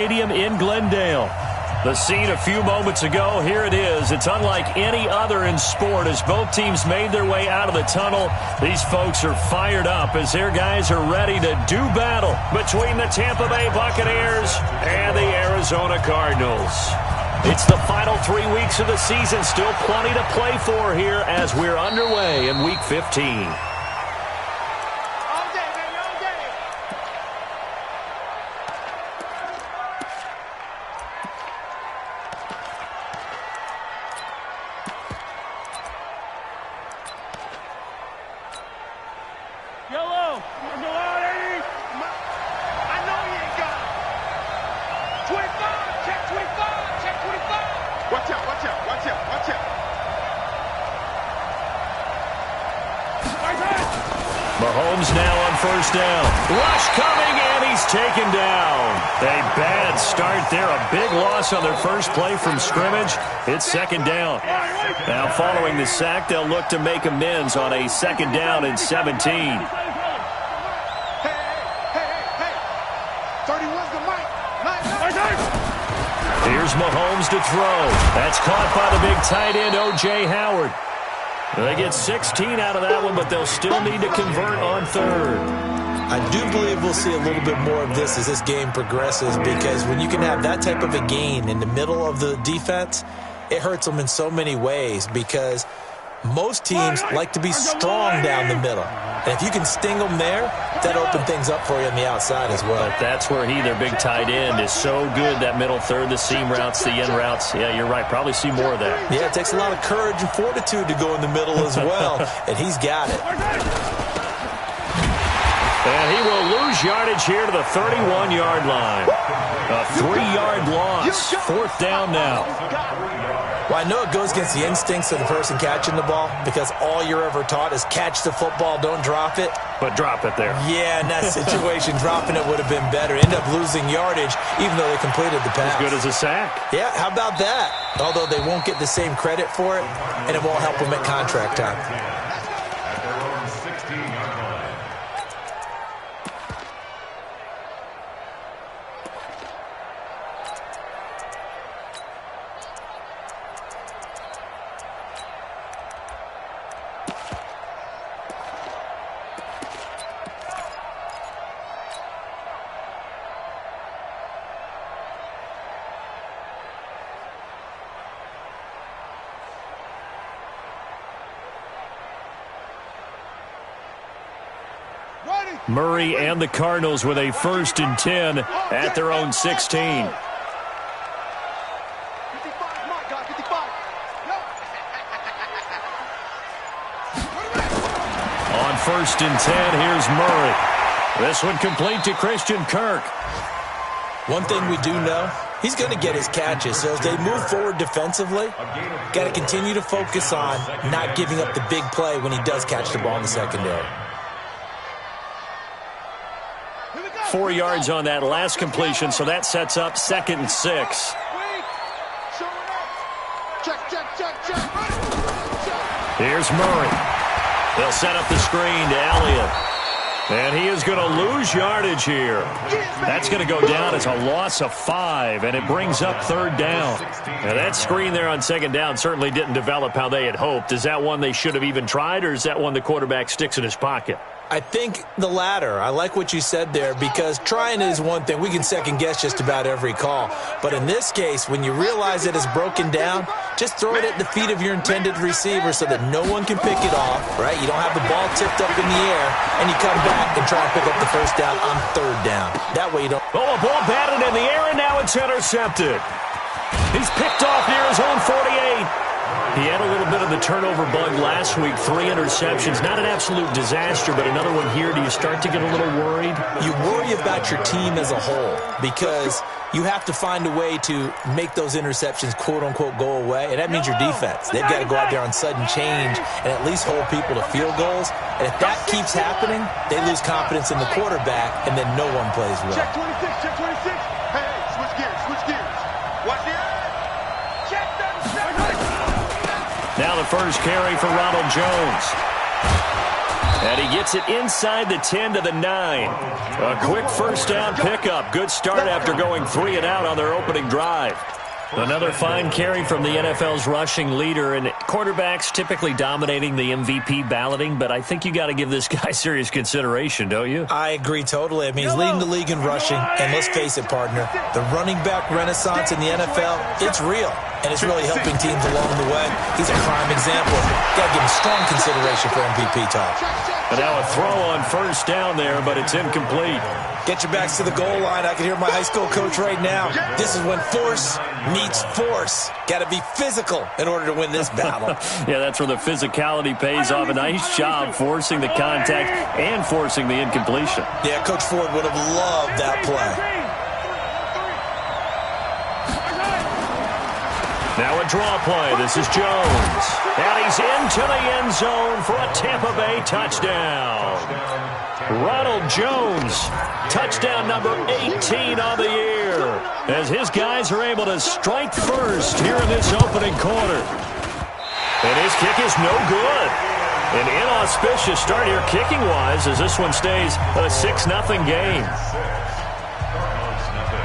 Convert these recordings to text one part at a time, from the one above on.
Stadium in Glendale. The scene a few moments ago, here it is. It's unlike any other in sport as both teams made their way out of the tunnel. These folks are fired up as their guys are ready to do battle between the Tampa Bay Buccaneers and the Arizona Cardinals. It's the final 3 weeks of the season. Still plenty to play for here as we're underway in Week 15. Mahomes now on first down. Rush coming, and he's taken down. A bad start there. A big loss on their first play from scrimmage. It's second down. Now following the sack, they'll look to make amends on a second down and 17. Here's Mahomes to throw. That's caught by the big tight end, O.J. Howard. They get 16 out of that one, but they'll still need to convert on third. I do believe we'll see a little bit more of this as this game progresses, because when you can have that type of a gain in the middle of the defense, it hurts them in so many ways, because most teams like to be strong down the middle. And if you can sting them there, that opens things up for you on the outside as well. But that's where their big tight end, is so good, that middle third, the seam routes, the in routes. Yeah, you're right. Probably see more of that. Yeah, it takes a lot of courage and fortitude to go in the middle as well, and he's got it. And he will lose yardage here to the 31-yard line. A 3-yard loss. Fourth down now. Well, I know it goes against the instincts of the person catching the ball, because all you're ever taught is catch the football, don't drop it. But drop it there. Yeah, in that situation, dropping it would have been better. End up losing yardage, even though they completed the pass. As good as a sack. Yeah, how about that? Although they won't get the same credit for it, and it won't help them at contract time. Murray and the Cardinals with a 1st and 10 at their own 16. On 1st and 10, here's Murray. This one complete to Christian Kirk. One thing we do know, he's going to get his catches. So as they move forward defensively, got to continue to focus on not giving up the big play when he does catch the ball in the secondary. 4 yards on that last completion, so that sets up 2nd and 6. Here's Murray. They'll set up the screen to Elliott. And he is going to lose yardage here. That's going to go down as a loss of 5, and it brings up 3rd down. Now that screen there on 2nd down certainly didn't develop how they had hoped. Is that one they should have even tried, or is that one the quarterback sticks in his pocket? I think the latter. I like what you said there, because trying is one thing. We can second-guess just about every call. But in this case, when you realize it is broken down, just throw it at the feet of your intended receiver so that no one can pick it off, right? You don't have the ball tipped up in the air, and you come back and try and pick up the 1st down on 3rd down. That way you don't... Oh, a ball batted in the air, and now it's intercepted. He's picked off near his own 48. He had a little bit of the turnover bug last week, 3 interceptions. Not an absolute disaster, but another one here. Do you start to get a little worried? You worry about your team as a whole, because you have to find a way to make those interceptions, quote-unquote, go away, and that means your defense. They've got to go out there on sudden change and at least hold people to field goals. And if that keeps happening, they lose confidence in the quarterback, and then no one plays well. Check 26, check 26. Hey, switch gears, switch gears. Watch this. Check 37. Now the first carry for Ronald Jones. And he gets it inside the 10 to the 9. A quick first down pickup. Good start after going 3 and out on their opening drive. Another fine carry from the NFL's rushing leader, and quarterbacks typically dominating the MVP balloting, but I think you got to give this guy serious consideration, don't you? I agree totally. I mean, he's leading the league in rushing, and let's face it, partner, the running back renaissance in the NFL, it's real, and it's really helping teams along the way. He's a prime example. Got to give him strong consideration for MVP talk. And now a throw on first down there, but it's incomplete. Get your backs to the goal line. I can hear my high school coach right now. This is when force meets force. Got to be physical in order to win this battle. Yeah, that's where the physicality pays off. A nice job forcing the contact and forcing the incompletion. Yeah, Coach Ford would have loved that play. Now a draw play. This is Jones. And he's into the end zone for a Tampa Bay touchdown. Ronald Jones, touchdown number 18 on the year, as his guys are able to strike first here in this opening quarter. And his kick is no good. An inauspicious start here kicking-wise, as this one stays a 6-0 game.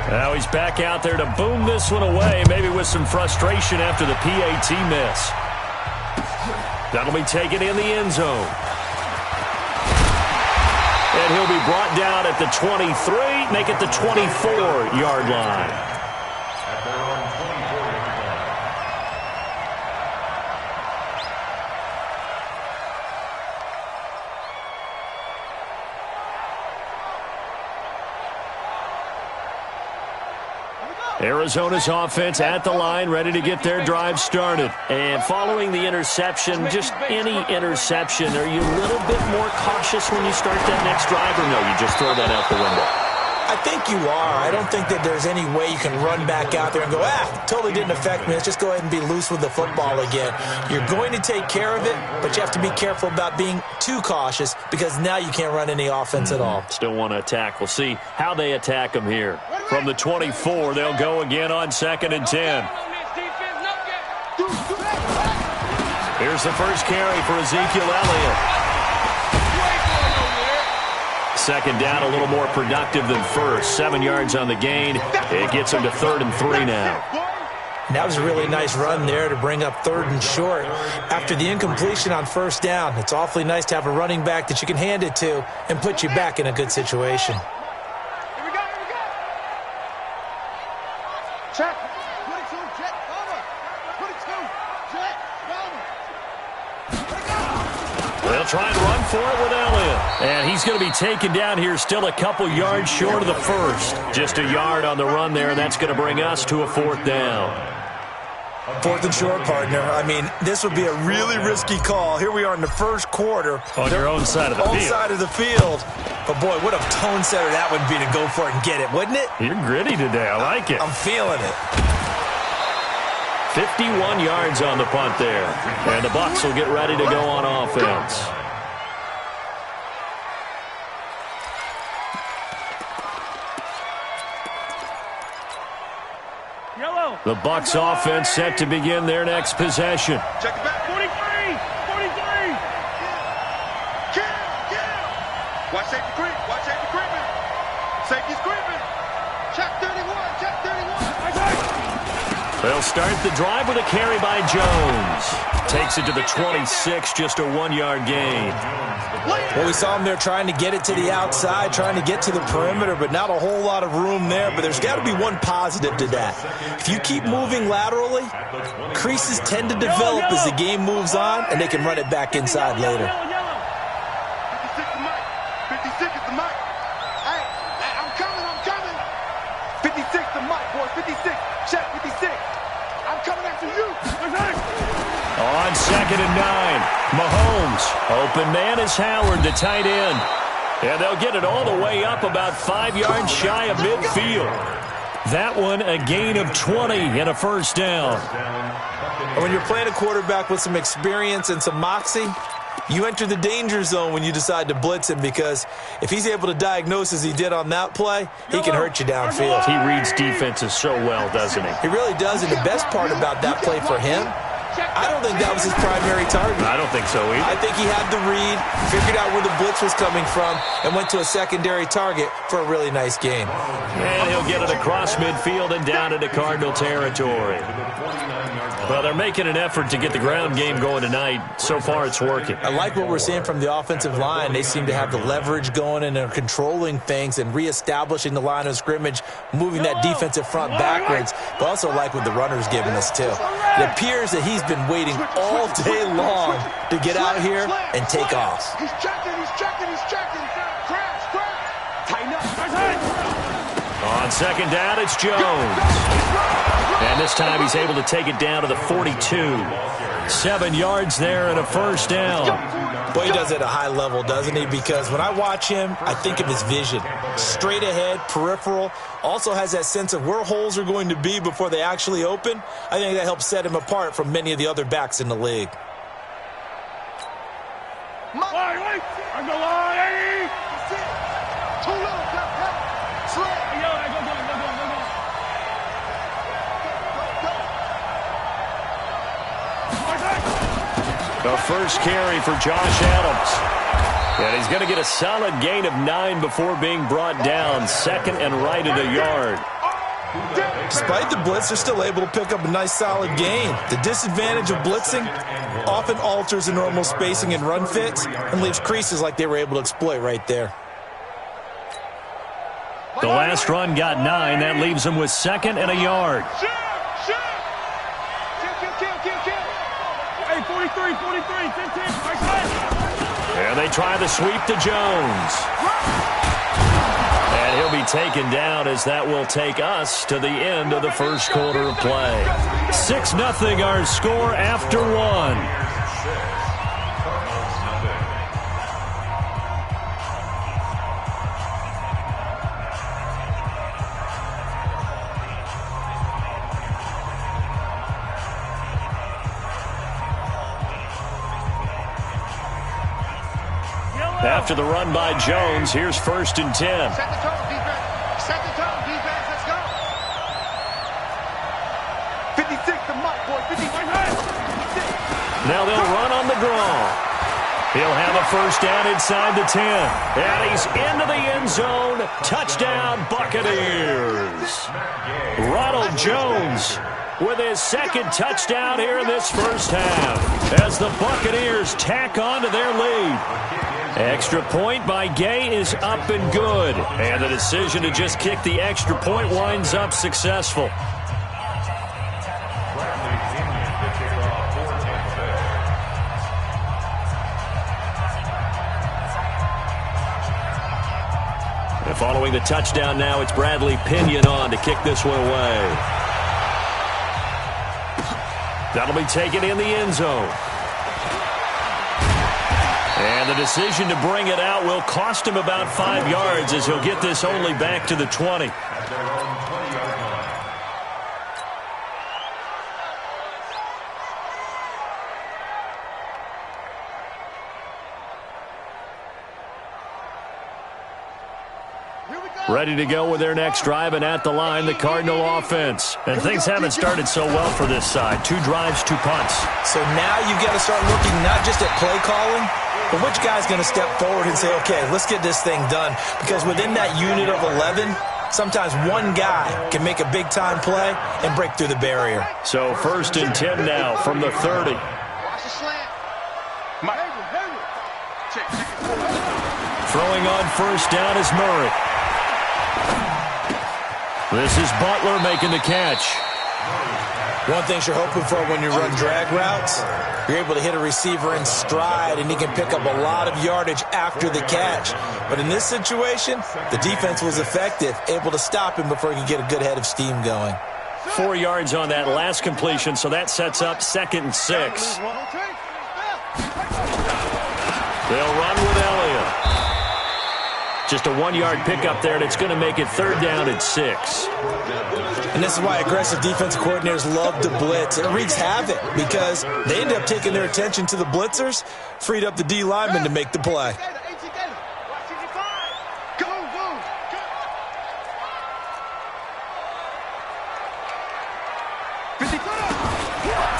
Now he's back out there to boom this one away, maybe with some frustration after the PAT miss. That'll be taken in the end zone. And he'll be brought down at the 23, make it the 24-yard line. Arizona's offense at the line, ready to get their drive started. And following the interception, just any interception, are you a little bit more cautious when you start that next drive, or no, you just throw that out the window? I think you are. I don't think that there's any way you can run back out there and go, totally didn't affect me. Let's just go ahead and be loose with the football again. You're going to take care of it, but you have to be careful about being too cautious, because now you can't run any offense at all. Still want to attack. We'll see how they attack them here. From the 24, they'll go again on 2nd and 10. Here's the first carry for Ezekiel Elliott. Second down, a little more productive than first. 7 yards on the gain. It gets him to 3rd and 3 now. And that was a really nice run there to bring up 3rd and short. After the incompletion on first down, it's awfully nice to have a running back that you can hand it to and put you back in a good situation. Check. 22, jet, cover. 22, jet, cover. They'll try and run for it with Elliott. And he's going to be taken down here, still a couple yards short of the first. Just a yard on the run there, and that's going to bring us to a 4th down. 4th and short, partner. I mean, this would be a really risky call. Here we are in the first quarter. On your own side of the field. Own side of the field. But, boy, what a tone setter that would be to go for it and get it, wouldn't it? You're gritty today. I like it. I'm feeling it. 51 yards on the punt there. And the Bucks will get ready to go on offense. The Bucks offense set to begin their next possession. Check it back. 43. 43. Kill. Watch safety creep. Watch safety creeping. Safety's creeping. Check 31. Check 31. They'll start the drive with a carry by Jones. Takes it to the 26, just a 1-yard gain. Well, we saw him there trying to get it to the outside, trying to get to the perimeter, but not a whole lot of room there. But there's got to be one positive to that. If you keep moving laterally, creases tend to develop as the game moves on, and they can run it back inside later. 56 the mic. 56 is the mic. Hey, I'm coming. 56 the mic, boy. 56. Check 56. I'm coming after you. On 2nd and 9, Mahomes. Open man is Howard, the tight end. And they'll get it all the way up about 5 yards shy of midfield. That one a gain of 20 and a first down. When you're playing a quarterback with some experience and some moxie, you enter the danger zone when you decide to blitz him, because if he's able to diagnose as he did on that play, he can hurt you downfield. He reads defenses so well, doesn't he? He really does, and the best part about that play for him, I don't think that was his primary target. I don't think so either. I think he had the read, figured out where the blitz was coming from, and went to a secondary target for a really nice game. And he'll get it across midfield and down into Cardinal territory. Well, they're making an effort to get the ground game going tonight. So far, it's working. I like what we're seeing from the offensive line. They seem to have the leverage going, and they're controlling things and reestablishing the line of scrimmage, moving that defensive front backwards, but also like what the runner's giving us, too. It appears that he's been waiting all day long to get out here and take off. He's checking. Crash. Tighten up. On second down, it's Jones. And this time he's able to take it down to the 42. 7 yards there and a first down. Boy, he does it at a high level, doesn't he? Because when I watch him, I think of his vision. Straight ahead, peripheral. Also has that sense of where holes are going to be before they actually open. I think that helps set him apart from many of the other backs in the league. Too low. Slip. The first carry for Josh Adams. And he's going to get a solid gain of 9 before being brought down. Second and right at a yard. Despite the blitz, they're still able to pick up a nice solid gain. The disadvantage of blitzing often alters the normal spacing and run fits and leaves creases like they were able to exploit right there. The last run got 9. That leaves him with second and a yard. Kill. Hey, 43, 15. And they try the sweep to Jones. And he'll be taken down as that will take us to the end of the first quarter of play. 6-0 our score after 1. After the run by Jones, here's 1st and 10. Set the tone, defense. Let's go. 56, the mic, boy. 56. Now they'll run on the draw. He'll have a first down inside the 10. And he's into the end zone. Touchdown, Buccaneers. Ronald Jones with his second touchdown here in this first half as the Buccaneers tack on to their lead. Extra point by Gay is up and good. And the decision to just kick the extra point winds up successful. And following the touchdown now, it's Bradley Pinion on to kick this one away. That'll be taken in the end zone. And the decision to bring it out will cost him about 5 yards as he'll get this only back to the 20. Ready to go with their next drive, and at the line, the Cardinal offense. And things haven't started so well for this side. 2 drives, 2 punts. So now you've got to start looking not just at play calling, but which guy's going to step forward and say, okay, let's get this thing done. Because within that unit of 11, sometimes one guy can make a big-time play and break through the barrier. So 1st and 10 now from the 30. Watch the slant. Check. Throwing on first down is Murray. This is Butler making the catch. One thing you're hoping for when you run drag routes, you're able to hit a receiver in stride, and he can pick up a lot of yardage after the catch. But in this situation, the defense was effective, able to stop him before he could get a good head of steam going. 4 yards on that last completion, so that sets up 2nd and 6. They'll run with Elliott. Just a 1-yard pickup there, and it's going to make it 3rd down and 6. And this is why aggressive defensive coordinators love to blitz. It wreaks havoc because they end up taking their attention to the blitzers, freed up the D lineman to make the play.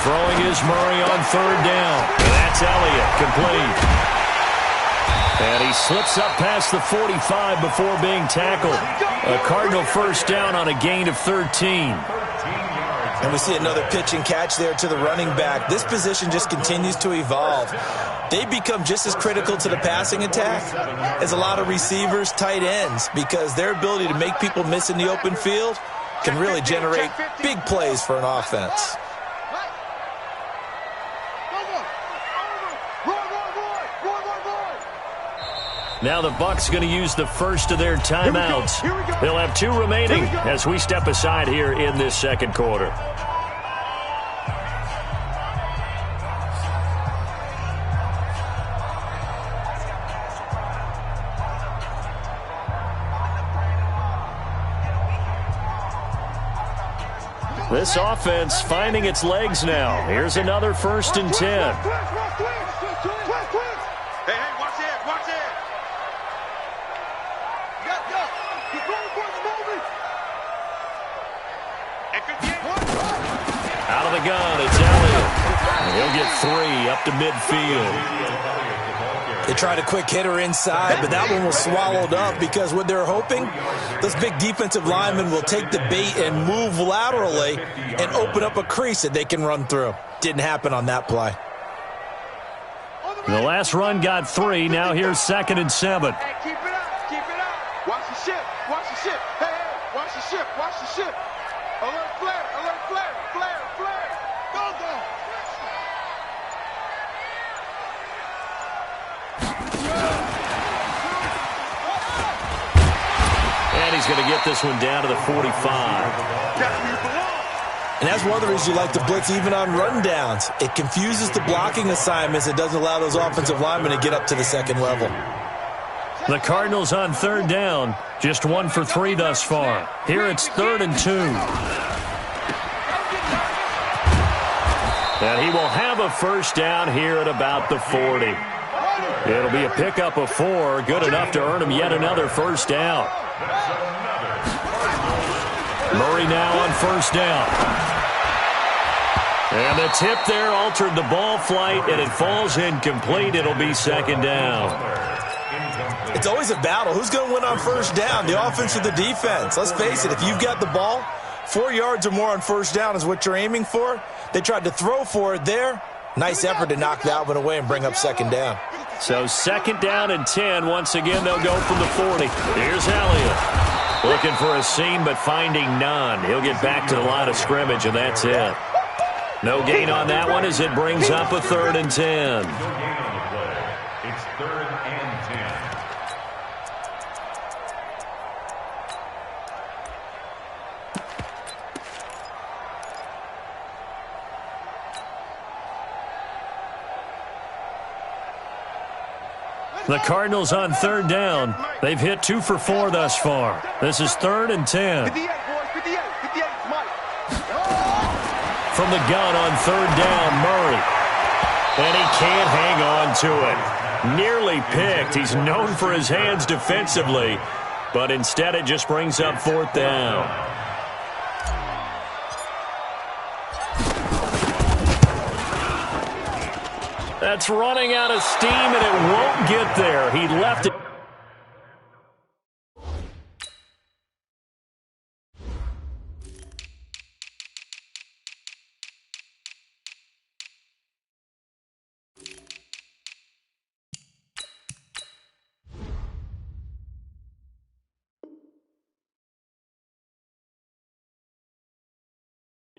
Throwing is Murray on third down. That's Elliott, complete. And he slips up past the 45 before being tackled. A Cardinal first down on a gain of 13. And we see another pitch and catch there to the running back. This position just continues to evolve. They become just as critical to the passing attack as a lot of receivers, tight ends, because their ability to make people miss in the open field can really generate big plays for an offense. Now the Bucks going to use the first of their timeouts. They'll have 2 remaining as we step aside here in this second quarter. This offense finding its legs now. Here's another 1st and 10. Out of the gun, it's Elliott. He'll get 3 up to midfield. They tried a quick hitter inside, but that one was swallowed up because what they're hoping, those big defensive linemen will take the bait and move laterally and open up a crease that they can run through. Didn't happen on that play. The last run got 3. Now here's 2nd and 7. Hey, keep it up, keep it up. Watch the ship, watch the ship. Hey, hey, watch the ship, watch the ship. Alert flare, flare, flare. Go, go. And he's going to get this one down to the 45. And that's one of the reasons you like to blitz even on rundowns. It confuses the blocking assignments. It doesn't allow those offensive linemen to get up to the second level. The Cardinals on third down, just 1 for 3 thus far. Here it's 3rd and 2. And he will have a first down here at about the 40. It'll be a pickup of 4, good enough to earn him yet another first down. Murray now on first down. And the tip there altered the ball flight, and it falls incomplete. It'll be 2nd down. It's always a battle. Who's going to win on first down, the offense or the defense? Let's face it, if you've got the ball, 4 yards or more on first down is what you're aiming for. They tried to throw for it there. Nice effort to knock that one away and bring up 2nd down. So 2nd down and 10. Once again, they'll go from the 40. Here's Elliott. Looking for a seam, but finding none. He'll get back to the line of scrimmage, and that's it. No gain on that one as it brings up a 3rd and 10. It's 3rd and 10. The Cardinals on third down. They've hit 2 for 4 thus far. This is 3rd and 10. 58, boys, 58, Mike. From the gun on third down, Murray. And he can't hang on to it. Nearly picked. He's known for his hands defensively, but instead it just brings up 4th down. That's running out of steam, and it won't get there. He left it.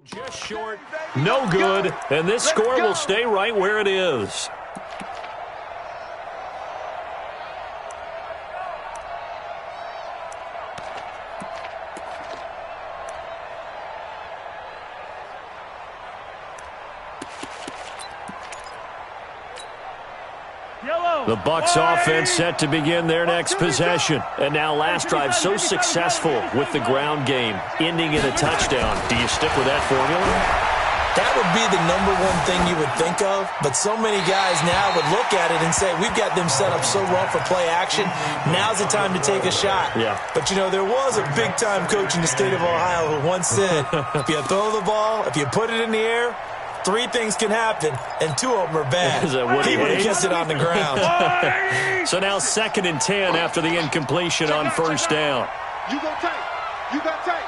Just short, no good, and this score will stay right where it is. The Bucks offense set to begin their next possession. And now last drive so successful with the ground game, ending in a touchdown. Do you stick with that formula? That would be the #1 thing you would think of, but so many guys now would look at it and say, we've got them set up so well for play action, now's the time to take a shot. Yeah. But, you know, there was a big-time coach in the state of Ohio who once said, if you throw the ball, if you put it in the air, three things can happen, and two of them are bad. Is that what he would have kissed it on the ground. So now 2nd and 10 after the incompletion on first down. You go tight. You got tight.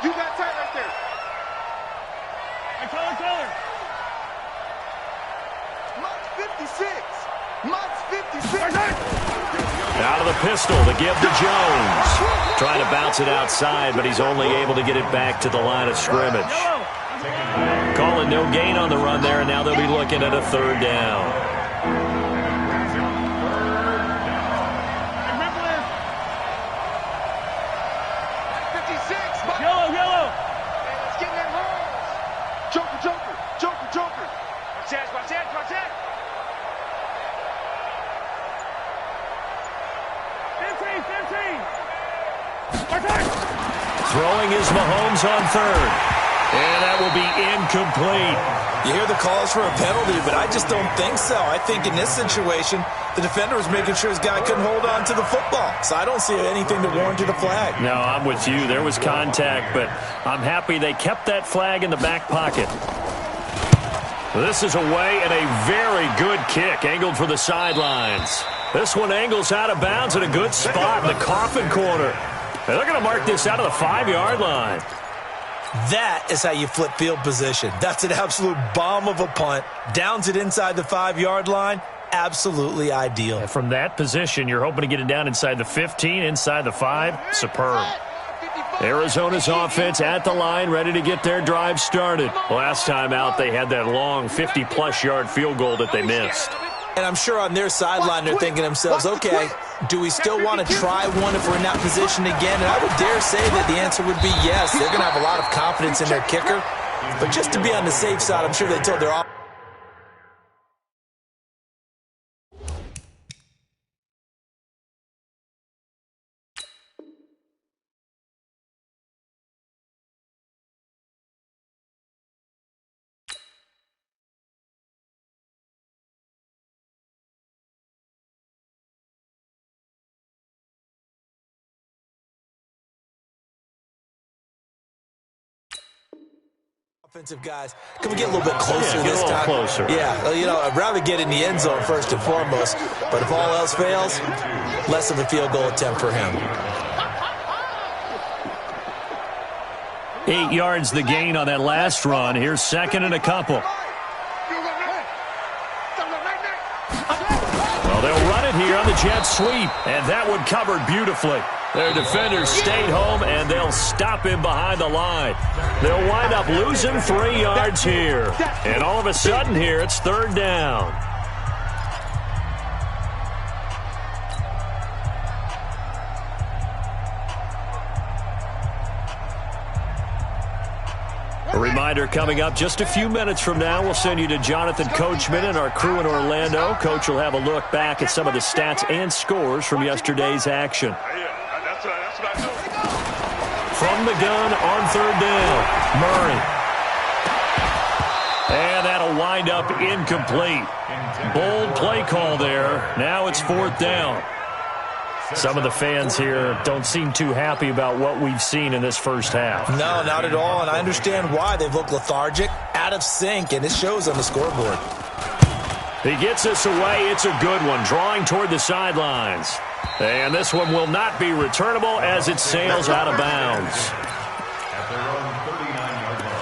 You got tight right there. Hey, Taylor. Mott's 56. Mott's 56. Out of the pistol, the give to Jones. Trying to bounce it outside, but he's only able to get it back to the line of scrimmage. Calling no gain on the run there, and now they'll be looking at a 3rd down. Yellow. Hey, let's get in that holes. Joker. Watch that. 15. Throwing is Mahomes on 3rd. And that will be incomplete. You hear the calls for a penalty, but I just don't think so. I think in this situation, the defender was making sure his guy couldn't hold on to the football. So I don't see anything that warranted a flag. No, I'm with you. There was contact, but I'm happy they kept that flag in the back pocket. This is away and a very good kick, angled for the sidelines. This one angles out of bounds at a good spot in the coffin corner. And they're going to mark this out of the 5-yard line. That is how you flip field position. That's an absolute bomb of a punt. Downs it inside the 5-yard line. Absolutely ideal. And from that position, you're hoping to get it down inside the 15, inside the 5. Superb. Arizona's offense at the line, ready to get their drive started. Last time out, they had that long 50-plus yard field goal that they missed. And I'm sure on their sideline they're thinking to themselves, okay, do we still want to try one if we're in that position again? And I would dare say that the answer would be yes. They're going to have a lot of confidence in their kicker. But just to be on the safe side, I'm sure they told their offense. Offensive guys, can we get a little bit closer this time? Closer. Yeah, you know, I'd rather get in the end zone first and foremost, but if all else fails, less of a field goal attempt for him. 8 yards the gain on that last run. Here's 2nd and a couple. Well, they'll run it here on the jet sweep, and that one covered beautifully. Their defenders stayed home, and they'll stop him behind the line. They'll wind up losing 3 yards here. And all of a sudden here, it's 3rd down. A reminder coming up just a few minutes from now, we'll send you to Jonathan Coachman and our crew in Orlando. Coach will have a look back at some of the stats and scores from yesterday's action. From the gun on 3rd down, Murray. And that'll wind up incomplete. Bold play call there. Now it's 4th down. Some of the fans here don't seem too happy about what we've seen in this first half. No, not at all, and I understand why. They've looked lethargic, out of sync, and it shows on the scoreboard. He gets this away. It's a good one, drawing toward the sidelines. And this one will not be returnable as it sails out of bounds. At their own 39-yard line.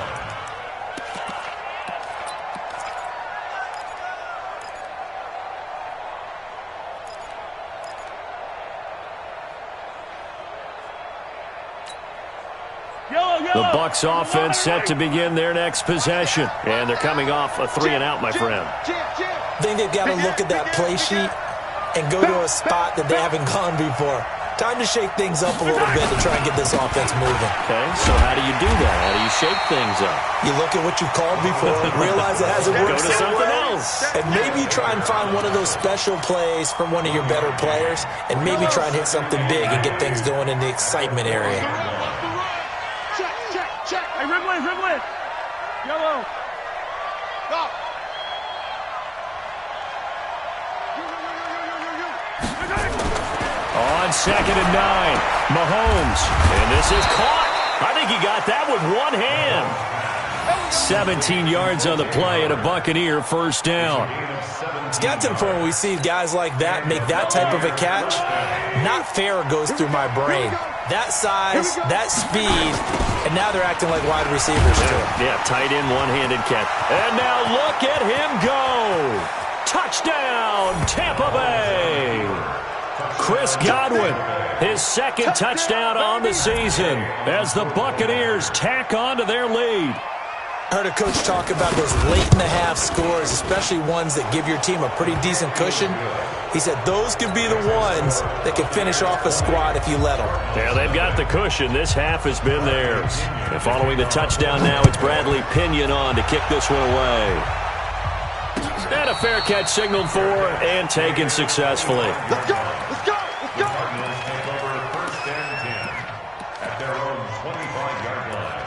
The Bucks offense set to begin their next possession. And they're coming off a 3-and-out, my friend. I think they've got to look at that play sheet and go to a spot that they haven't gone before. Time to shake things up a little bit to try and get this offense moving. Okay, so how do you do that? How do you shake things up? You look at what you've called before, realize it hasn't worked Go to so something well, else. and maybe try and find one of those special plays from one of your better players, and maybe try and hit something big and get things going in the excitement area. Check. Hey, Ridley. Yellow. Stop. On 2nd and 9, Mahomes. And this is caught. I think he got that with one hand. 17 yards on the play and a Buccaneer first down. It's got to the point where we see guys like that make that type of a catch. Not fair goes through my brain. That size, that speed, and now they're acting like wide receivers too. Yeah, tight end, one-handed catch. And now look at him go. Touchdown, Tampa Bay. Chris Godwin, his second touchdown on the season as the Buccaneers tack on to their lead. I heard a coach talk about those late-in-the-half scores, especially ones that give your team a pretty decent cushion. He said those could be the ones that can finish off a squad if you let them. Yeah, they've got the cushion. This half has been theirs. And following the touchdown now, it's Bradley Pinion on to kick this one away. And a fair catch signaled for and taken successfully. Let's go! Let's go! Let's go! Cardinals take over first and 10 at their own 25-yard line.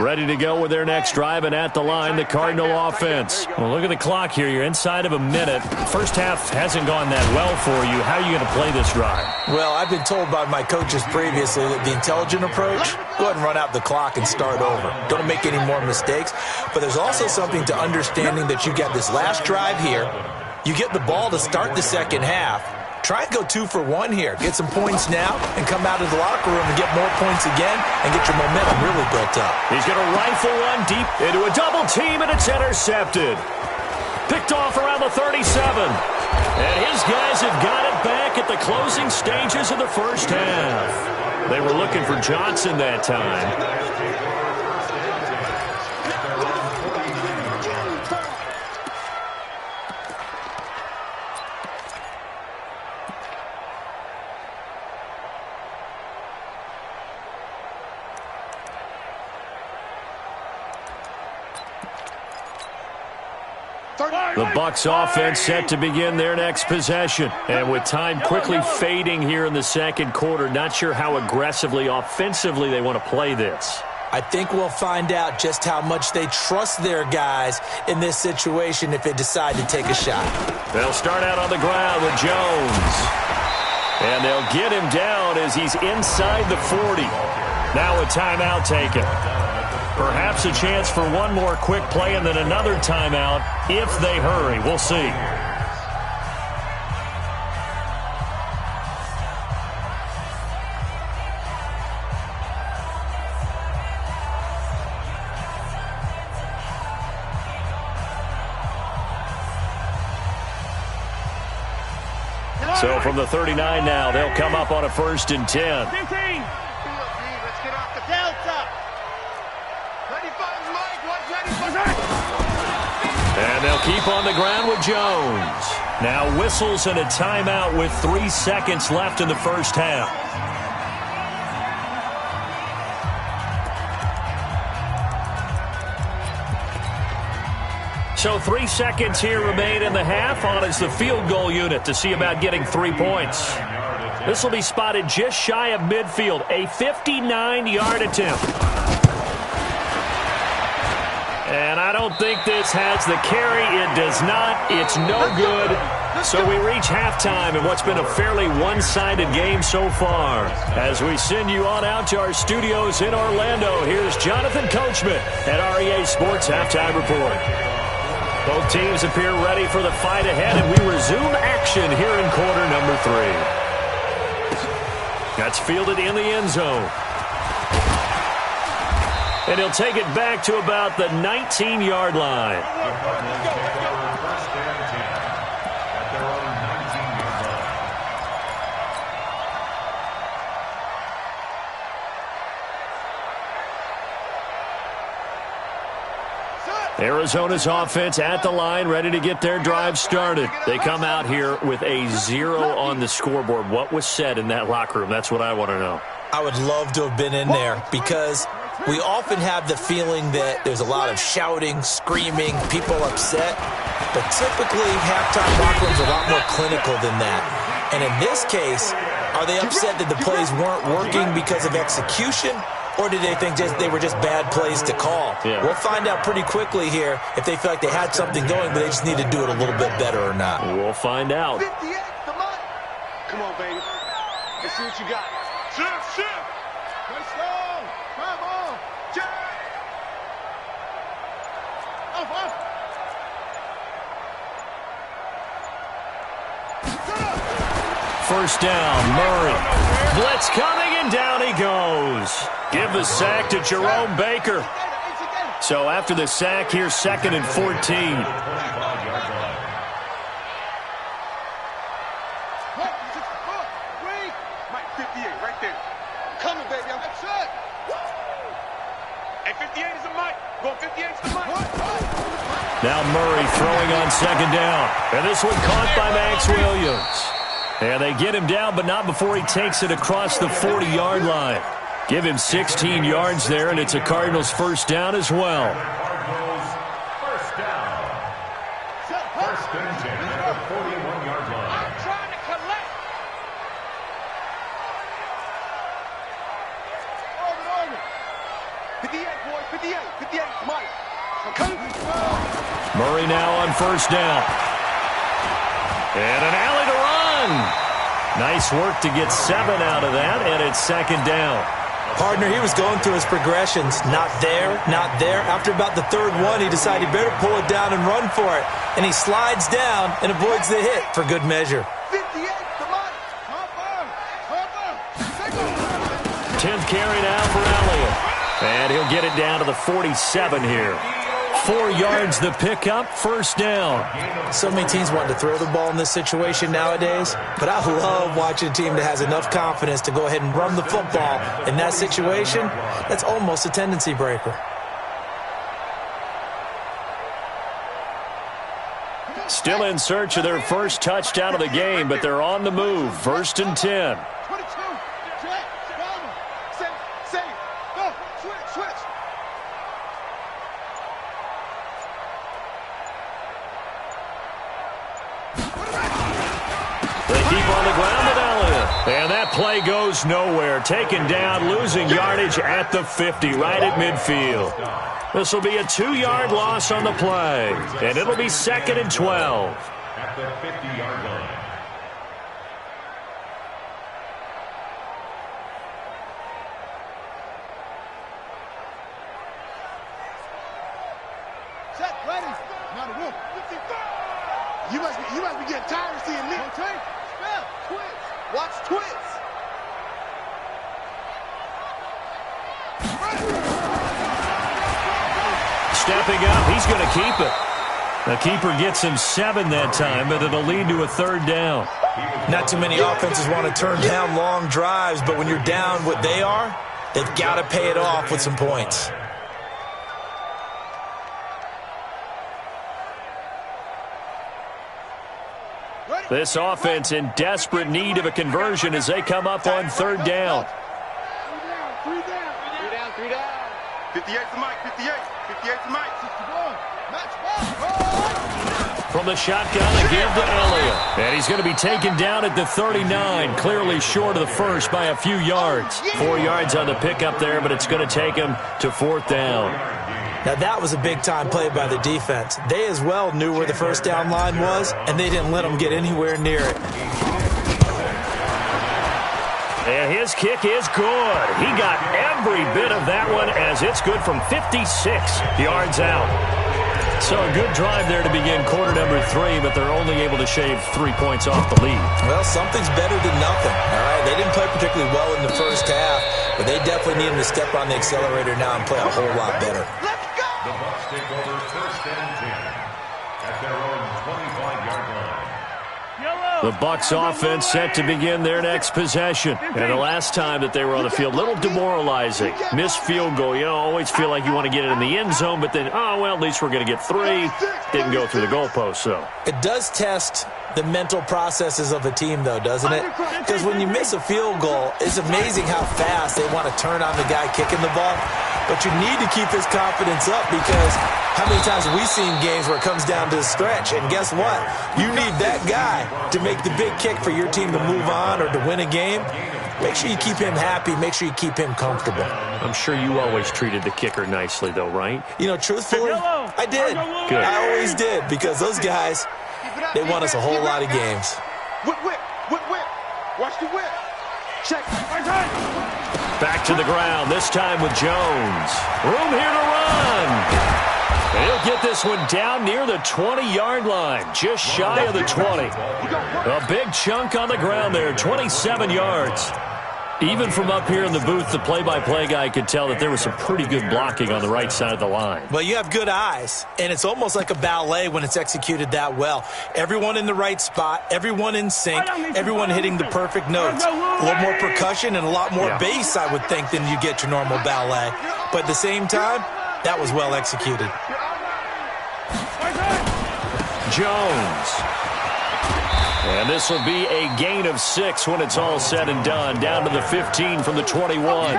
Ready to go with their next drive, and at the line, the Cardinal offense. Well, look at the clock here. You're inside of a minute. First half hasn't gone that well for you. How are you going to play this drive? Well, I've been told by my coaches previously that the intelligent approach, go ahead and run out the clock and start over. Don't make any more mistakes. But there's also something to understanding that you get this last drive here. You get the ball to start the second half. Try and go 2 for 1 here. Get some points now and come out of the locker room and get more points again and get your momentum really built up. He's going to rifle one deep into a double team, and it's intercepted. Picked off around the 37. And his guys have got it back at the closing stages of the first half. They were looking for Johnson that time. The Bucks offense set to begin their next possession. And with time quickly fading here in the second quarter, not sure how aggressively, offensively they want to play this. I think we'll find out just how much they trust their guys in this situation if they decide to take a shot. They'll start out on the ground with Jones. And they'll get him down as he's inside the 40. Now a timeout taken. Perhaps a chance for one more quick play and then another timeout if they hurry. We'll see. So from the 39 now, they'll come up on a 1st and 10. 15. Let's get off the delta. And they'll keep on the ground with Jones. Now whistles and a timeout with 3 seconds left in the first half. So 3 seconds here remain in the half. On is the field goal unit to see about getting 3 points. This will be spotted just shy of midfield. A 59-yard attempt. And I don't think this has the carry. It does not. It's no good. So we reach halftime in what's been a fairly one-sided game so far. As we send you on out to our studios in Orlando, here's Jonathan Coachman at REA Sports Halftime Report. Both teams appear ready for the fight ahead, and we resume action here in quarter number 3. That's fielded in the end zone. And he'll take it back to about the 19-yard line. Arizona's offense at the line, ready to get their drive started. They come out here with a 0 on the scoreboard. What was said in that locker room? That's what I want to know. I would love to have been in there because we often have the feeling that there's a lot of shouting, screaming, people upset. But typically, halftime locker rooms are a lot more clinical than that. And in this case, are they upset that the plays weren't working because of execution? Or do they think they were just bad plays to call? Yeah. We'll find out pretty quickly here if they feel like they had something going, but they just need to do it a little bit better or not. We'll find out. 58, the mic. Come on, baby. Let's see what you got. Shift. Let's go. Come on. Check. Up. First down, Murray. Blitz coming, and down he goes. Give the sack to Jerome Baker. So after the sack, here's 2nd and 14. Mike, 58, right there. I'm coming, baby. I'm set. Hey, 58 is the mic. Going 58 is the mic. Now Murray throwing on 2nd down. And this one caught by Max Williams. And they get him down, but not before he takes it across the 40-yard line. Give him 16 yards there, and it's a Cardinals first down as well. Cardinals first down. First and 10 at the 41-yard line. I'm trying to collect. Over. 58, boy. 58, Mike. I'm coming. Murray now on first down. And an alley to run. Nice work to get 7 out of that, and it's 2nd down. Partner, he was going through his progressions. Not there. After about the 3rd one, he decided he better pull it down and run for it. And he slides down and avoids the hit for good measure. 58, the mic. 10th carry now for Elliott. And he'll get it down to the 47 here. 4 yards the pickup, first down. So many teams want to throw the ball in this situation nowadays, but I love watching a team that has enough confidence to go ahead and run the football. In that situation, that's almost a tendency breaker. Still in search of their first touchdown of the game, but they're on the move. 1st and 10. 22. Check. Save. Go. Switch. They keep on the ground with Elliott. And that play goes nowhere. Taken down, losing yardage at the 50, right at midfield. This will be a 2-yard loss on the play. And it'll be 2nd and 12. At the 50-yard line. Set. Ready. Now the room. You must be getting tired of seeing me. Step. Twist. Watch twist. Stepping up, he's going to keep it. The keeper gets him 7 that time, but it'll lead to a 3rd down. Not too many offenses want to turn down long drives, but when you're down what they are, they've got to pay it off with some points. This offense in desperate need of a conversion as they come up on 3rd down. 3 down. 58's the mic. 58's the mic. 61. Match ball. From the shotgun, again to Elliott. And he's going to be taken down at the 39, clearly short of the first by a few yards. 4 yards on the pickup there, but it's going to take him to 4th down. Now, that was a big-time play by the defense. They as well knew where the first down line was, and they didn't let them get anywhere near it. And his kick is good. He got every bit of that one as it's good from 56 yards out. So a good drive there to begin quarter number 3, but they're only able to shave 3 points off the lead. Well, something's better than nothing, all right? They didn't play particularly well in the first half, but they definitely need them to step on the accelerator now and play a whole lot better. The Bucks take over 1st and 10 at their own 25-yard line. The Bucks offense set to begin their next possession. And the last time that they were on the field, a little demoralizing. Missed field goal. You know, always feel like you want to get it in the end zone, but then, oh, well, at least we're going to get 3. Didn't go through the goalpost, though. It does test the mental processes of a team, though, doesn't it? Because when you miss a field goal, it's amazing how fast they want to turn on the guy kicking the ball. But you need to keep his confidence up because how many times have we seen games where it comes down to the stretch? And guess what? You need that guy to make the big kick for your team to move on or to win a game. Make sure you keep him happy. Make sure you keep him comfortable. I'm sure you always treated the kicker nicely, though, right? You know, truthfully, I did. Good. I always did, because those guys, they won us a whole lot of games. Whip, whip, whip, whip. Watch the whip. Check. Back to the ground, this time with Jones. Room here to run. And he'll get this one down near the 20-yard line, just shy of the 20. A big chunk on the ground there, 27 yards. Even from up here in the booth, the play-by-play guy could tell that there was some pretty good blocking on the right side of the line. Well, you have good eyes, and it's almost like a ballet when it's executed that well. Everyone in the right spot, everyone in sync, everyone hitting the perfect notes. A little more percussion and a lot more bass, I would think, than you get your normal ballet. But at the same time, that was well executed. Jones. And this will be a gain of 6 when it's all said and done. Down to the 15 from the 21.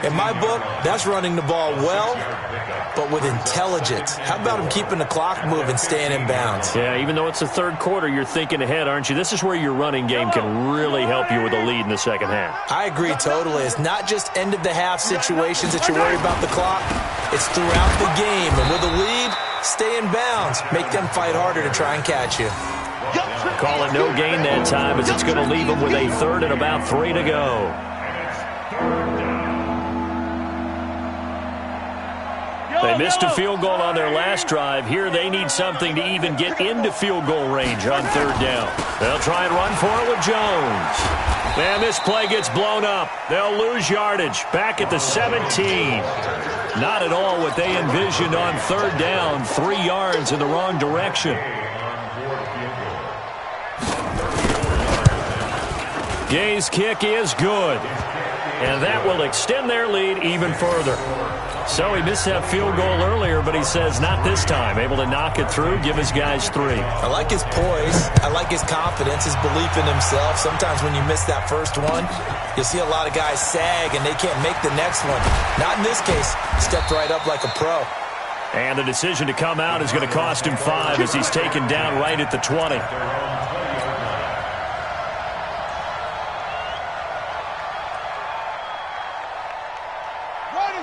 In my book, that's running the ball well, but with intelligence. How about him keeping the clock moving, staying in bounds? Yeah, even though it's the third quarter, you're thinking ahead, aren't you? This is where your running game can really help you with a lead in the second half. I agree totally. It's not just end-of-the-half situations that you worry about the clock. It's throughout the game. And with a lead, stay in bounds. Make them fight harder to try and catch you. Call it no gain that time, as it's going to leave them with a third and about 3 to go. They missed a field goal on their last drive. Here they need something to even get into field goal range on third down. They'll try and run for it with Jones. And this play gets blown up. They'll lose yardage. Back at the 17. Not at all what they envisioned on third down. 3 yards in the wrong direction. Gay's kick is good. And that will extend their lead even further. So he missed that field goal earlier, but he says not this time. Able to knock it through, give his guys 3. I like his poise. I like his confidence, his belief in himself. Sometimes when you miss that first one, you'll see a lot of guys sag and they can't make the next one. Not in this case. Stepped right up like a pro. And the decision to come out is going to cost him 5 as he's taken down right at the 20.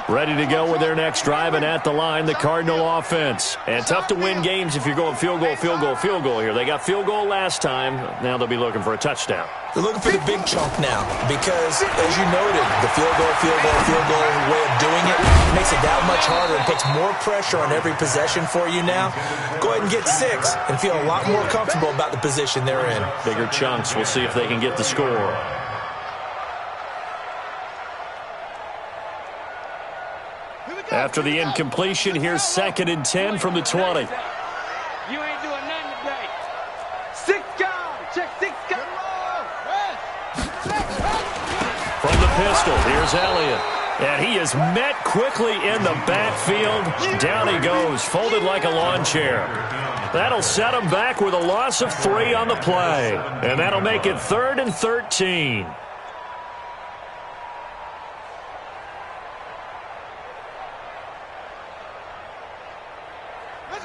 Ready to go with their next drive, and at the line, the Cardinal offense. And tough to win games if you're going field goal, field goal, field goal here. They got field goal last time. Now they'll be looking for a touchdown. They're looking for the big chunk now because, as you noted, the field goal way of doing it makes it that much harder and puts more pressure on every possession for you now. Go ahead and get 6 and feel a lot more comfortable about the position they're in. Bigger chunks. We'll see if they can get the score. After the incompletion, here's 2nd and 10 from the 20. You ain't doing nothing today. 6 guys. Check 6 guys. From the pistol, here's Elliott. And he is met quickly in the backfield. Down he goes, folded like a lawn chair. That'll set him back with a loss of 3 on the play. And that'll make it 3rd and 13.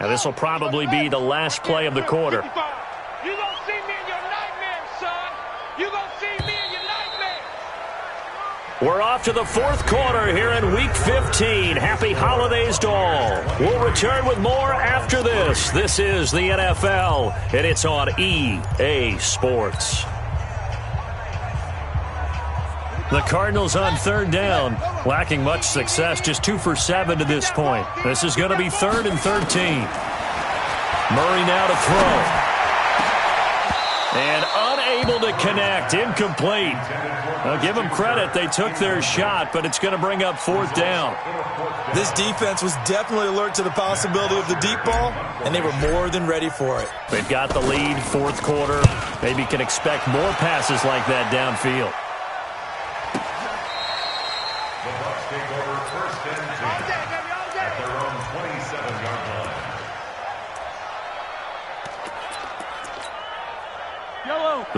Now, this will probably be the last play of the quarter. You gonna see me in your nightmares, son. You gonna see me in your nightmares. We're off to the 4th quarter here in Week 15. Happy holidays to all. We'll return with more after this. This is the NFL, and it's on EA Sports. The Cardinals on 3rd down, lacking much success, just 2 for 7 to this point. This is going to be 3rd and 13. Murray now to throw. And unable to connect, incomplete. I'll give them credit, they took their shot, but it's going to bring up 4th down. This defense was definitely alert to the possibility of the deep ball, and they were more than ready for it. They've got the lead, 4th quarter. Maybe can expect more passes like that downfield. The Bucks take over 1st and 10 at their own 27-yard line.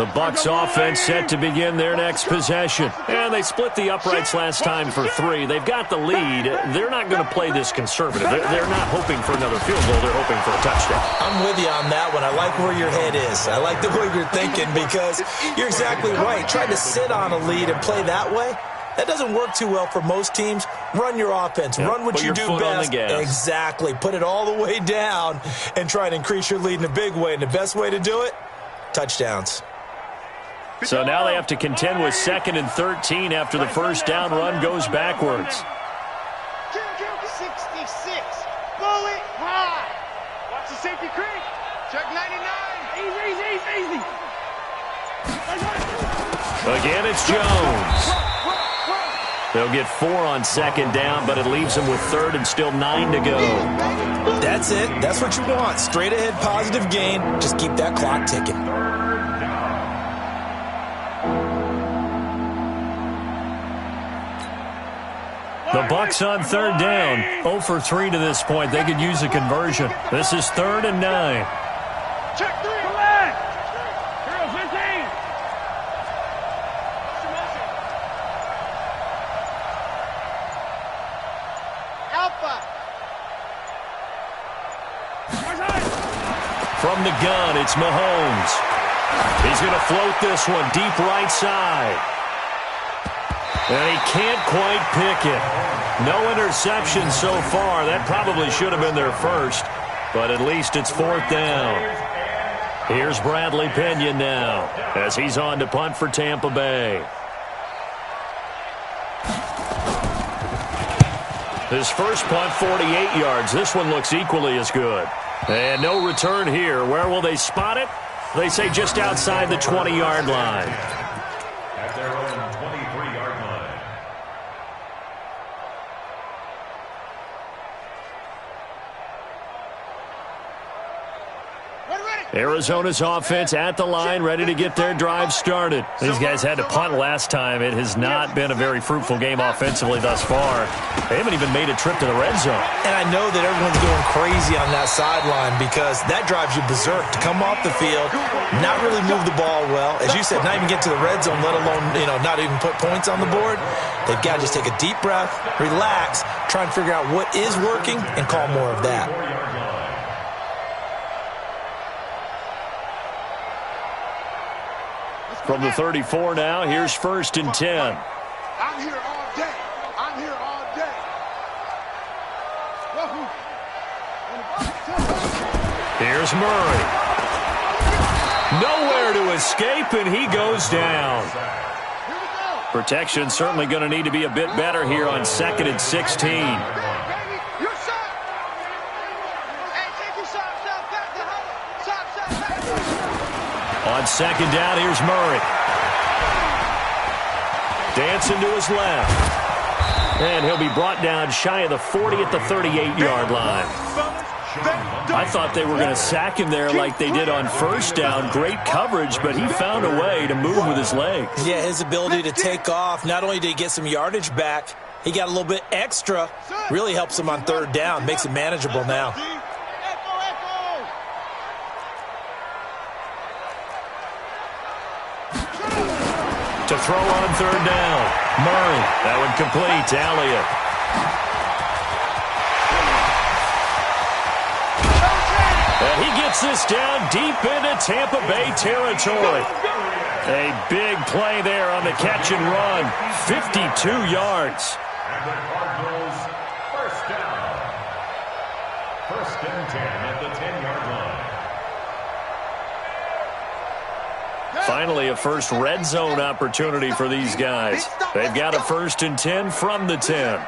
The Bucks offense set to begin their next possession. And they split the uprights last time for 3. They've got the lead. They're not going to play this conservative. They're not hoping for another field goal. They're hoping for a touchdown. I'm with you on that one. I like where your head is. I like the way you're thinking because you're exactly right. Trying to sit on a lead and play that way, that doesn't work too well for most teams. Run your offense. Yep, run what you do best. Exactly. Put it all the way down and try and increase your lead in a big way. And the best way to do it, touchdowns. So now they have to contend with 2nd and 13 after the first down run goes backwards. 66. Blow it high. Watch the safety creep. Check 99. Easy. Again, it's Jones. They'll get 4 on 2nd down, but it leaves them with 3rd and still 9 to go. That's it. That's what you want. Straight ahead positive gain. Just keep that clock ticking. The Bucks on 3rd down. 0 for 3 to this point. They could use a conversion. This is 3rd and 9. Check 3. Come back. 15. Alpha. From the gun, it's Mahomes. He's going to float this one deep right side. And he can't quite pick it. No interception so far. That probably should have been their first. But at least it's 4th down. Here's Bradley Pinion now as he's on to punt for Tampa Bay. His first punt, 48 yards. This one looks equally as good. And no return here. Where will they spot it? They say just outside the 20-yard line. At their own 23-yard line. Arizona's offense at the line, ready to get their drive started. These guys had to punt last time. It has not been a very fruitful game offensively thus far. They haven't even made a trip to the red zone. And I know that everyone's going crazy on that sideline because that drives you berserk to come off the field, not really move the ball well. As you said, not even get to the red zone, let alone, not even put points on the board. They've got to just take a deep breath, relax, try and figure out what is working, and call more of that. From the 34 now, here's 1st and 10. I'm here all day. I'm here all day. Here's Murray. Nowhere to escape, and he goes down. Protection certainly going to need to be a bit better here on 2nd and 16. On 2nd down, here's Murray. Dancing to his left. And he'll be brought down shy of the 40 at the 38-yard line. I thought they were going to sack him there like they did on 1st down. Great coverage, but he found a way to move with his legs. Yeah, his ability to take off, not only did he get some yardage back, he got a little bit extra. Really helps him on 3rd down, makes it manageable now. To throw on 3rd down. Murray. That one complete. Elliott. And he gets this down deep into Tampa Bay territory. A big play there on the catch and run. 52 yards. And the Cardinals, 1st down. 1st and 10 at the 10-yard line. Finally, a first red zone opportunity for these guys. They've got a 1st and 10 from the 10.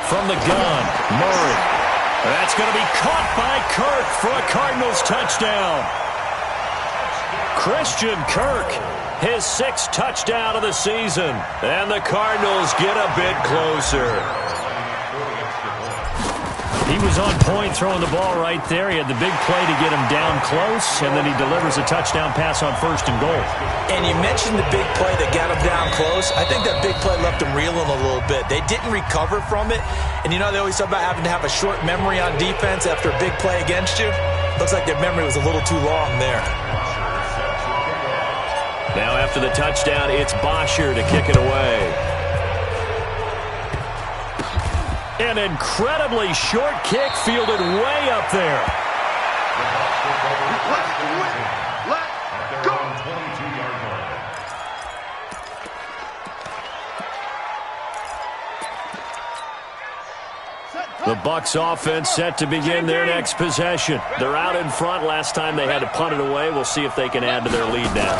From the gun, Murray. That's going to be caught by Kirk for a Cardinals touchdown. Christian Kirk, his 6th touchdown of the season. And the Cardinals get a bit closer. He was on point throwing the ball right there. He had the big play to get him down close, and then he delivers a touchdown pass on 1st and goal. And you mentioned the big play that got him down close. I think that big play left him reeling a little bit. They didn't recover from it. And they always talk about having to have a short memory on defense after a big play against you. Looks like their memory was a little too long there. Now after the touchdown, it's Bosher to kick it away. An incredibly short kick fielded way up there. Let's go. The Bucks offense set to begin their next possession. They're out in front. Last time they had to punt it away. We'll see if they can add to their lead now.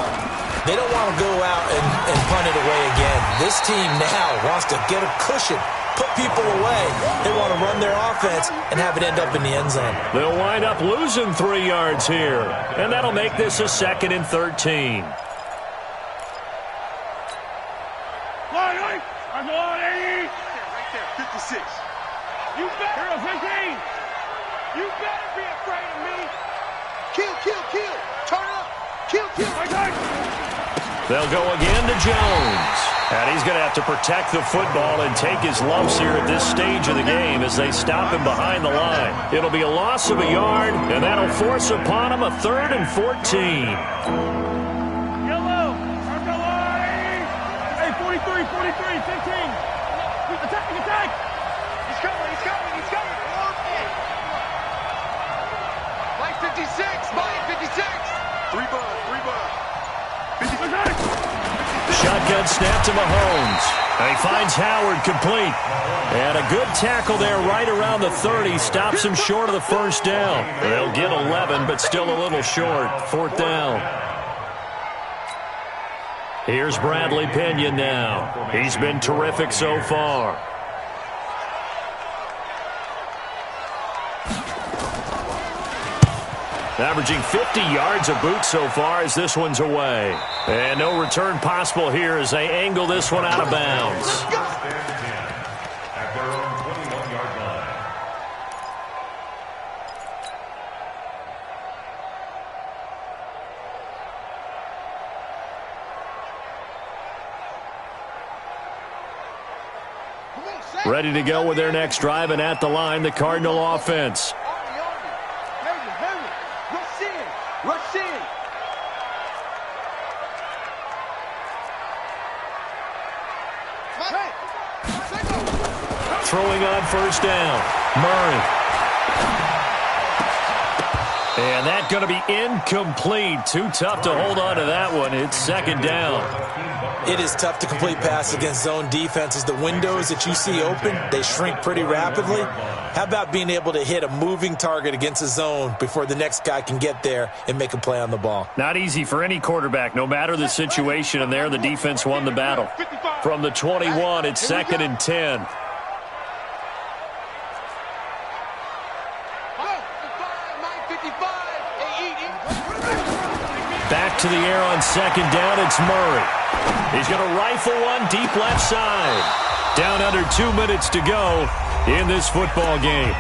They don't want to go out and punt it away again. This team now wants to get a cushion, put people away. They want to run their offense and have it end up in the end zone. They'll wind up losing 3 yards here, and that'll make this a 2nd and 13. Right there, 56. You better, 15. You better be afraid of me. Kill. Turn it up. Kill. They'll go again to Jones. And he's going to have to protect the football and take his lumps here at this stage of the game as they stop him behind the line. It'll be a loss of a yard, and that'll force upon him a 3rd and 14. Yellow. Turn the line. Hey, 43, 15. Attack. He's coming. Mike 56. 3 bucks. 56. Shotgun snap to Mahomes. And he finds Howard complete. And a good tackle there right around the 30. Stops him short of the first down. They'll get 11, but still a little short. 4th down. Here's Bradley Pinion now. He's been terrific so far. Averaging 50 yards a boot so far as this one's away. And no return possible here as they angle this one out of bounds. At their own 21-yard line. Ready to go with their next drive, and at the line, the Cardinal offense. Rush in. Throwing on first down. Murray. And that's going to be incomplete. Too tough to hold on to that one. It's 2nd down. It is tough to complete passes against zone defenses. The windows that you see open, they shrink pretty rapidly. How about being able to hit a moving target against a zone before the next guy can get there and make a play on the ball? Not easy for any quarterback, no matter the situation, and there the defense won the battle. From the 21, it's 2nd and 10. Back to the air on 2nd down, it's Murray. He's going to rifle one deep left side. Down under 2 minutes to go in this football game.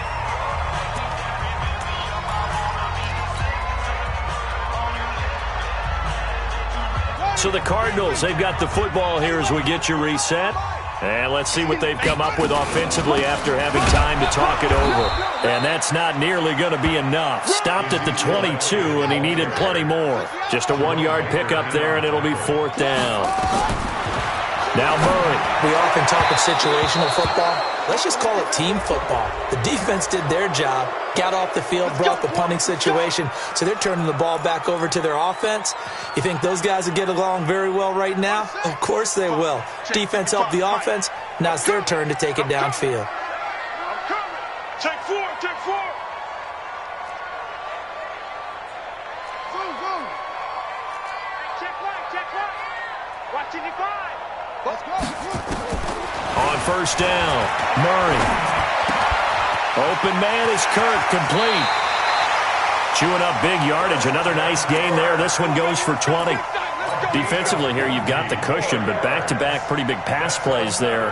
So the Cardinals, they've got the football here as we get you reset. And let's see what they've come up with offensively after having time to talk it over. And that's not nearly going to be enough. Stopped at the 22, and he needed plenty more. Just a 1-yard pickup there, and it'll be 4th down. Now Murray. We often talk of situational football. Let's just call it team football. The defense did their job, got off the field, brought the punting situation, so they're turning the ball back over to their offense. You think those guys will get along very well right now? Of course they will. Defense helped the offense. Now it's their turn to take it downfield. I'm coming. Take 4. Zoom. Check right. Watching you find. Let's go. On first down, Murray. Open man is Kirk, complete. Chewing up big yardage. Another nice gain there. This one goes for 20. Defensively here, you've got the cushion, but back-to-back pretty big pass plays there.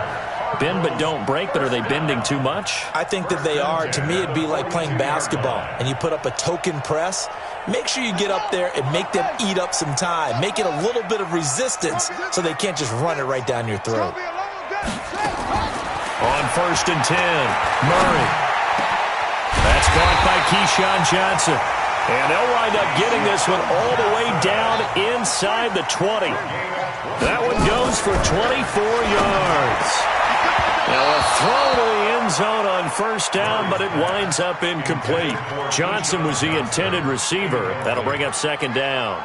Bend but don't break, but are they bending too much? I think that they are. To me, it'd be like playing basketball, and you put up a token press. Make sure you get up there and make them eat up some time. Make it a little bit of resistance so they can't just run it right down your throat. On first and 10, Murray. That's caught by Keyshawn Johnson. And they'll wind up getting this one all the way down inside the 20. That one goes for 24 yards. Now a throw to the end zone on first down, but it winds up incomplete. Johnson was the intended receiver. That'll bring up second down.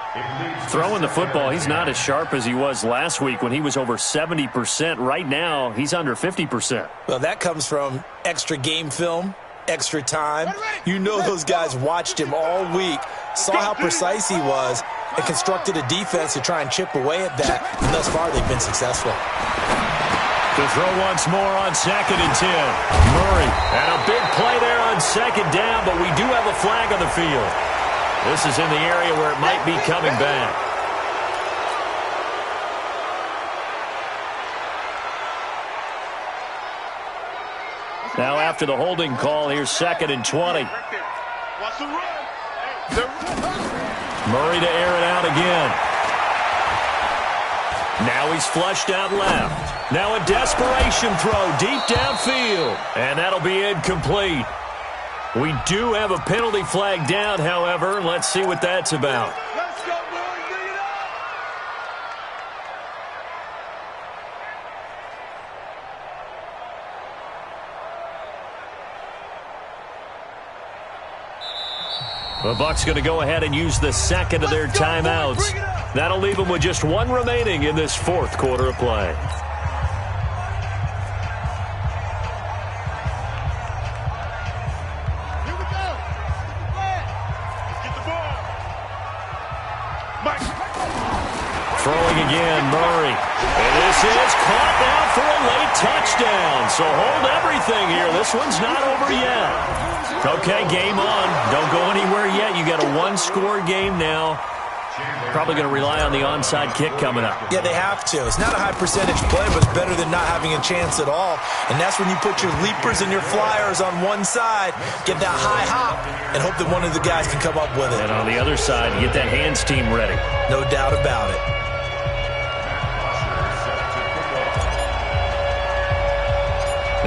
Throwing the football, he's not as sharp as he was last week when he was over 70%. Right now, he's under 50%. Well, that comes from extra game film, extra time. You know those guys watched him all week, saw how precise he was, and constructed a defense to try and chip away at that. And thus far, they've been successful. To throw once more on 2nd and 10. Murray, and a big play there on second down, but we do have a flag on the field. This is in the area where it might be coming back. Now after the holding call, here's 2nd and 20. Murray to air it out again. Now he's flushed out left. Now a desperation throw deep downfield. And that'll be incomplete. We do have a penalty flag down, however. Let's see what that's about. Let's go, boys. Bring it up. The Bucks going to go ahead and use the second of their timeouts. That'll leave them with just one remaining in this fourth quarter of play. Here we go. Let's get the ball. Mike. Throwing again, Murray. And this is caught now for a late touchdown. So hold everything here. This one's not over yet. Okay, game on. Don't go anywhere yet. You got a one-score game now. Probably going to rely on the onside kick coming up. Yeah, they have to. It's not a high percentage play, but it's better than not having a chance at all. And that's when you put your leapers and your flyers on one side, get that high hop, and hope that one of the guys can come up with it. And on the other side, get that hands team ready. No doubt about it.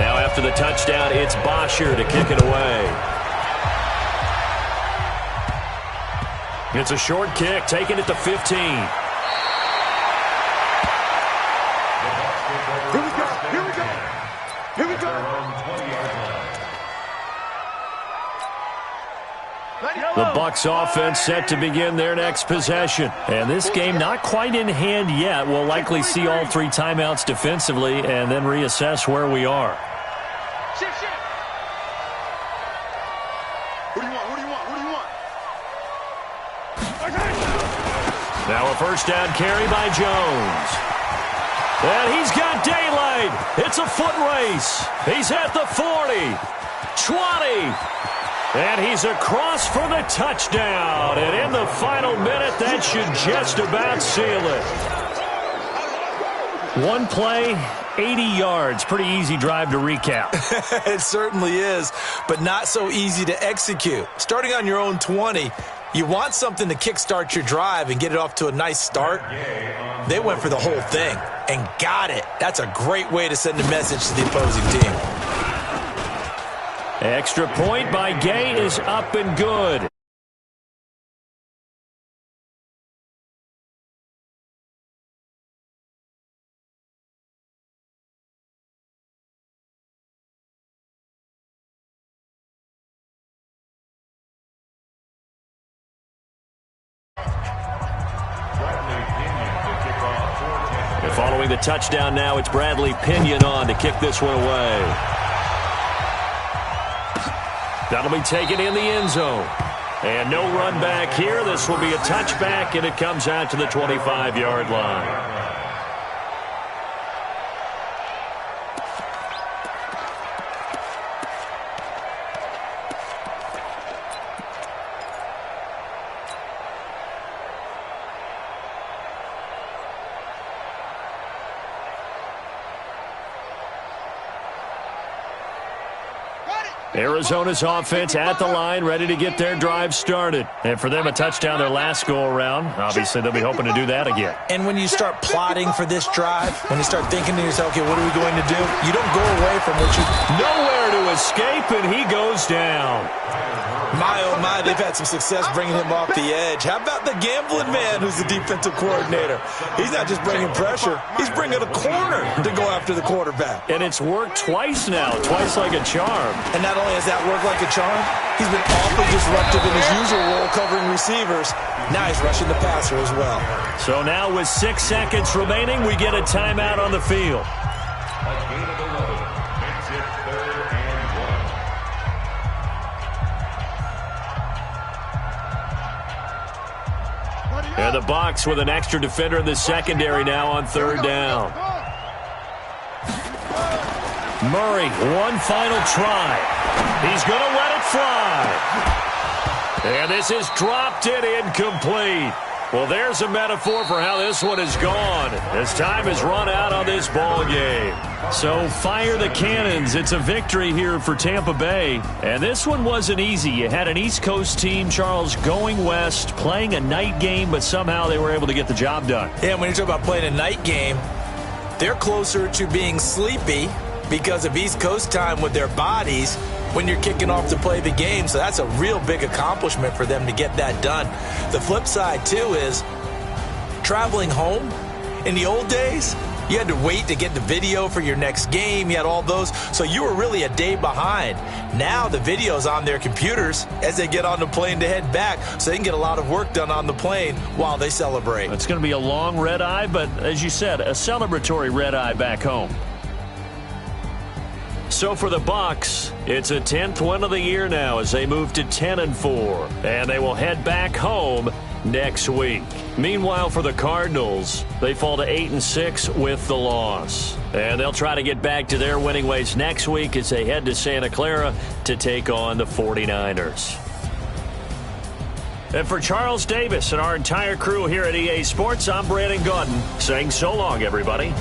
Now after the touchdown, it's Bosher to kick it away. It's a short kick, taking it to 15. Here we go. Here we go. Here we go. The Bucks offense set to begin their next possession. And this game not quite in hand yet. We'll likely see all three timeouts defensively and then reassess where we are. Shit. What do you want? What do you want? What do you want? Now a first down carry by Jones. And he's got daylight. It's a foot race. He's at the 40, 20. And he's across for the touchdown. And in the final minute, that should just about seal it. One play, 80 yards. Pretty easy drive to recap. It certainly is, but not so easy to execute. Starting on your own 20, you want something to kickstart your drive and get it off to a nice start. They went for the whole thing and got it. That's a great way to send a message to the opposing team. Extra point by Gay is up and good. And following the touchdown now, it's Bradley Pinion on to kick this one away. That'll be taken in the end zone. And no run back here. This will be a touchback, and it comes out to the 25-yard line. Arizona's offense at the line, ready to get their drive started. And for them, a touchdown their last go-around. Obviously, they'll be hoping to do that again. And when you start plotting for this drive, when you start thinking to yourself, okay, what are we going to do? You don't go away from what you... Nowhere to escape, up, and he goes down. My, oh my, they've had some success bringing him off the edge. How about the gambling man who's the defensive coordinator? He's not just bringing pressure. He's bringing a corner to go after the quarterback. And it's worked twice now, twice like a charm. And not only has that worked like a charm, he's been awfully disruptive in his usual role covering receivers. Now he's rushing the passer as well. So now with 6 seconds remaining, we get a timeout on the field. A gain of 11 makes it 3rd and 1. And the Bucks with an extra defender in the secondary now on 3rd down. Murray, one final try. He's going to let it fly. And this is dropped it incomplete. Well, there's a metaphor for how this one has gone as time has run out on this ball game. So fire the cannons. It's a victory here for Tampa Bay. And this one wasn't easy. You had an East Coast team, Charles, going west, playing a night game, but somehow they were able to get the job done. Yeah, when you talk about playing a night game, they're closer to being sleepy because of East Coast time with their bodies when you're kicking off to play the game. So that's a real big accomplishment for them to get that done. The flip side, too, is traveling home. In the old days, you had to wait to get the video for your next game. You had all those. So you were really a day behind. Now the video's on their computers as they get on the plane to head back, so they can get a lot of work done on the plane while they celebrate. It's going to be a long red eye, but as you said, a celebratory red eye back home. So for the Bucks, it's a 10th win of the year now as they move to 10-4, and they will head back home next week. Meanwhile, for the Cardinals, they fall to 8-6 with the loss, and they'll try to get back to their winning ways next week as they head to Santa Clara to take on the 49ers. And for Charles Davis and our entire crew here at EA Sports, I'm Brandon Gaudin saying so long, everybody.